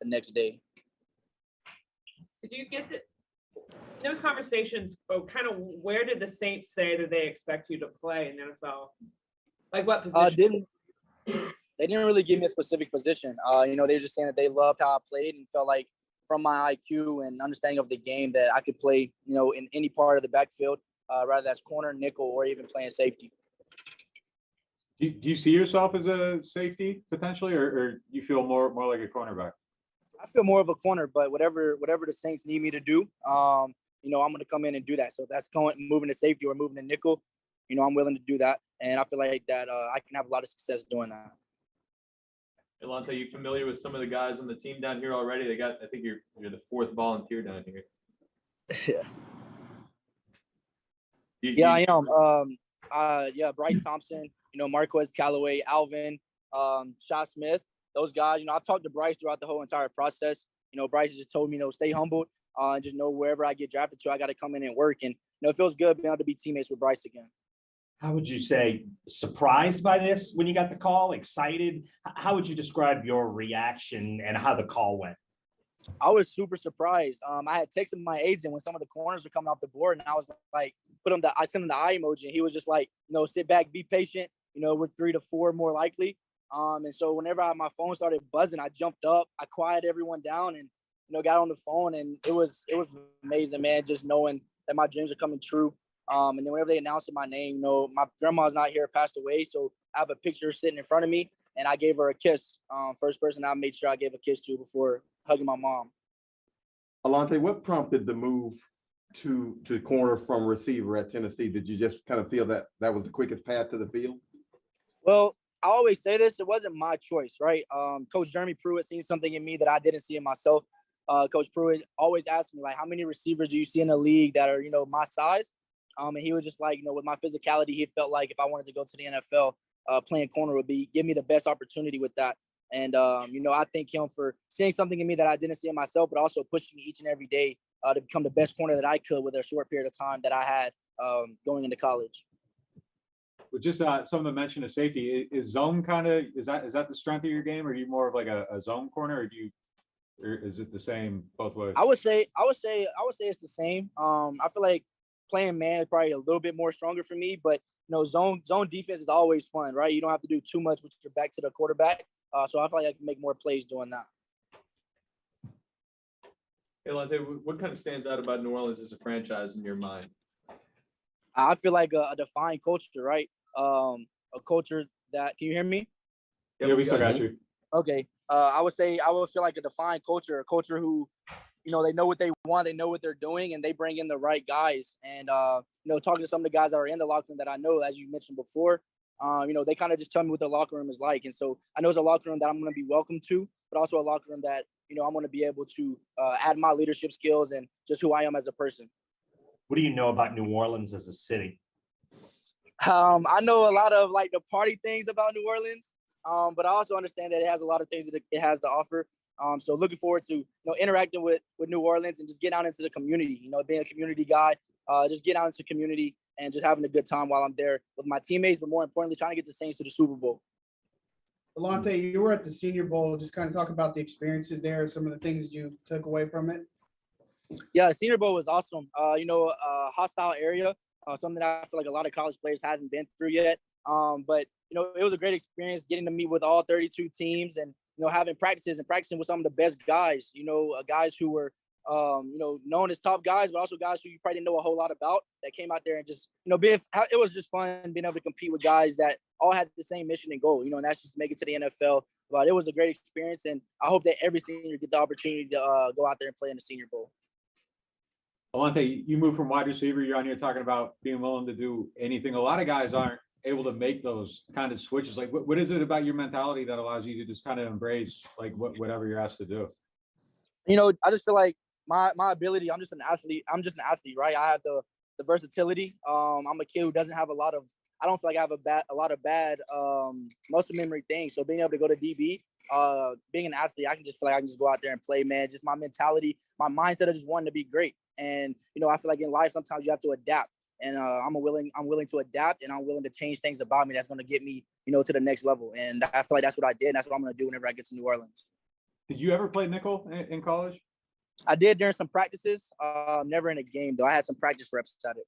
the next day. Did you get those conversations? Kind of where did the Saints say that they expect you to play in the NFL? Like what position? They didn't really give me a specific position. They were just saying that they loved how I played and felt like from my IQ and understanding of the game that I could play, in any part of the backfield, rather that's corner, nickel, or even playing safety. Do you see yourself as a safety potentially, or you feel more like a cornerback? I feel more of a corner, but whatever the Saints need me to do, I'm going to come in and do that. So if that's moving to safety or moving to nickel, I'm willing to do that. And I feel like that I can have a lot of success doing that. Alontae, you familiar with some of the guys on the team down here already? I think you're the fourth volunteer down here. Yeah. I am. Bryce Thompson, Marquez Callaway, Alvin, Shaw Smith, those guys. I've talked to Bryce throughout the whole entire process. Bryce just told me, stay humbled and just know wherever I get drafted to, I got to come in and work. And, it feels good being able to be teammates with Bryce again. How would you say, surprised by this when you got the call, excited? How would you describe your reaction and how the call went? I was super surprised. I had texted my agent when some of the corners were coming off the board, and I was like, I sent him the eye emoji, and he was just like, sit back, be patient. We're 3 to 4 more likely. And so whenever my phone started buzzing, I jumped up, I quieted everyone down, and got on the phone, and it was amazing, man. Just knowing that my dreams are coming true. And then whenever they announced my name, my grandma's not here, passed away. So I have a picture sitting in front of me, and I gave her a kiss. First person I made sure I gave a kiss to before hugging my mom. Alontae, what prompted the move to corner from receiver at Tennessee? Did you just kind of feel that was the quickest path to the field? Well, I always say this, it wasn't my choice, right? Coach Jeremy Pruitt seen something in me that I didn't see in myself. Coach Pruitt always asked me, like, how many receivers do you see in the league that are, my size? And he was just like, with my physicality, he felt like if I wanted to go to the NFL, playing corner would give me the best opportunity with that. And, I thank him for seeing something in me that I didn't see in myself, but also pushing me each and every day to become the best corner that I could with a short period of time that I had going into college. With just some of the mention of safety, is zone is that the strength of your game, or are you more of like a zone corner, or is it the same both ways? I would say it's the same. I feel like playing man is probably a little bit more stronger for me, but zone defense is always fun, right? You don't have to do too much with your back to the quarterback. So I feel like I can make more plays doing that. Hey, Alontae, what kind of stands out about New Orleans as a franchise in your mind? I feel like a defined culture, right? A culture that, can you hear me? Yeah, we still got you. Okay. I would feel like a defined culture, a culture who, they know what they want, they know what they're doing, and they bring in the right guys. And, talking to some of the guys that are in the locker room that I know, as you mentioned before, they kind of just tell me what the locker room is like. And so I know it's a locker room that I'm going to be welcome to, but also a locker room that, I'm going to be able to add my leadership skills and just who I am as a person. What do you know about New Orleans as a city? I know a lot of like the party things about New Orleans, but I also understand that it has a lot of things that it has to offer. So looking forward to interacting with New Orleans and just getting out into the community. Being a community guy, just getting out into community and just having a good time while I'm there with my teammates, but more importantly, trying to get the Saints to the Super Bowl. Alontae, you were at the Senior Bowl. Just kind of talk about the experiences there, some of the things you took away from it. Yeah, the Senior Bowl was awesome. A hostile area, something that I feel like a lot of college players hadn't been through yet. But it was a great experience getting to meet with all 32 teams and having practices and practicing with some of the best guys. Guys who were known as top guys, but also guys who you probably didn't know a whole lot about that came out there and just it was just fun being able to compete with guys that all had the same mission and goal. And that's just make it to the NFL. But it was a great experience, and I hope that every senior get the opportunity to go out there and play in the Senior Bowl. Alontae, you moved from wide receiver. You're on here talking about being willing to do anything. A lot of guys aren't able to make those kind of switches. Like, what is it about your mentality that allows you to just kind of embrace like whatever you're asked to do? I just feel like my ability. I'm just an athlete, right? I have the versatility. I'm a kid who doesn't have I don't feel like I have a lot of bad muscle memory things. So being able to go to DB, being an athlete, I can just feel like I can just go out there and play, man. Just my mentality, my mindset of just wanting to be great. And, I feel like in life, sometimes you have to adapt. And I'm willing to adapt, and I'm willing to change things about me that's going to get me, to the next level. And I feel like that's what I did. And that's what I'm going to do whenever I get to New Orleans. Did you ever play nickel in college? I did during some practices, never in a game though. I had some practice reps at it.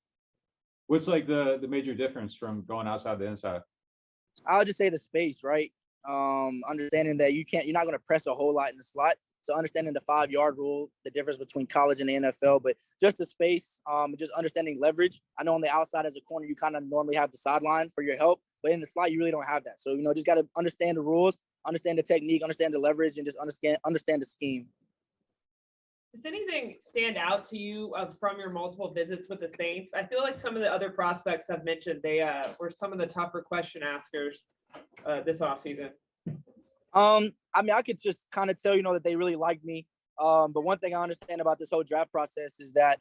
What's like the major difference from going outside the inside? I'll just say the space, right? Understanding that you're not going to press a whole lot in the slot. So understanding the 5-yard rule, the difference between college and the NFL, but just the space, just understanding leverage. I know on the outside as a corner, you kind of normally have the sideline for your help, but in the slot, you really don't have that. So, just got to understand the rules, understand the technique, understand the leverage, and just understand the scheme. Does anything stand out to you from your multiple visits with the Saints? I feel like some of the other prospects have mentioned they were some of the tougher question askers this offseason. I could just kind of tell, that they really like me. But one thing I understand about this whole draft process is that,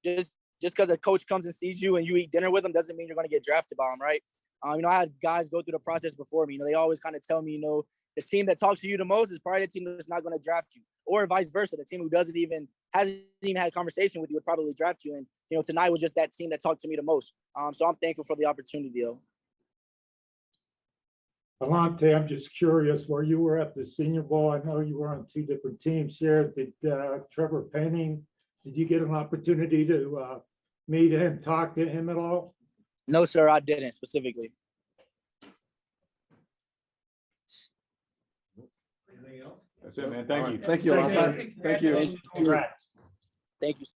just because a coach comes and sees you and you eat dinner with them doesn't mean you're going to get drafted by them, right? I had guys go through the process before me. They always kind of tell me, the team that talks to you the most is probably the team that's not going to draft you, or vice versa. The team who hasn't even had a conversation with you would probably draft you. And, tonight was just that team that talked to me the most. So I'm thankful for the opportunity, though. Alontae, I'm just curious, where you were at the Senior Bowl, I know you were on 2 different teams here. Did Trevor Penning, did you get an opportunity to meet him, talk to him at all? No, sir, I didn't specifically. That's it, man. Thank you. Thank you, Alontae. Thank you. Thank you. Congrats. Thank you.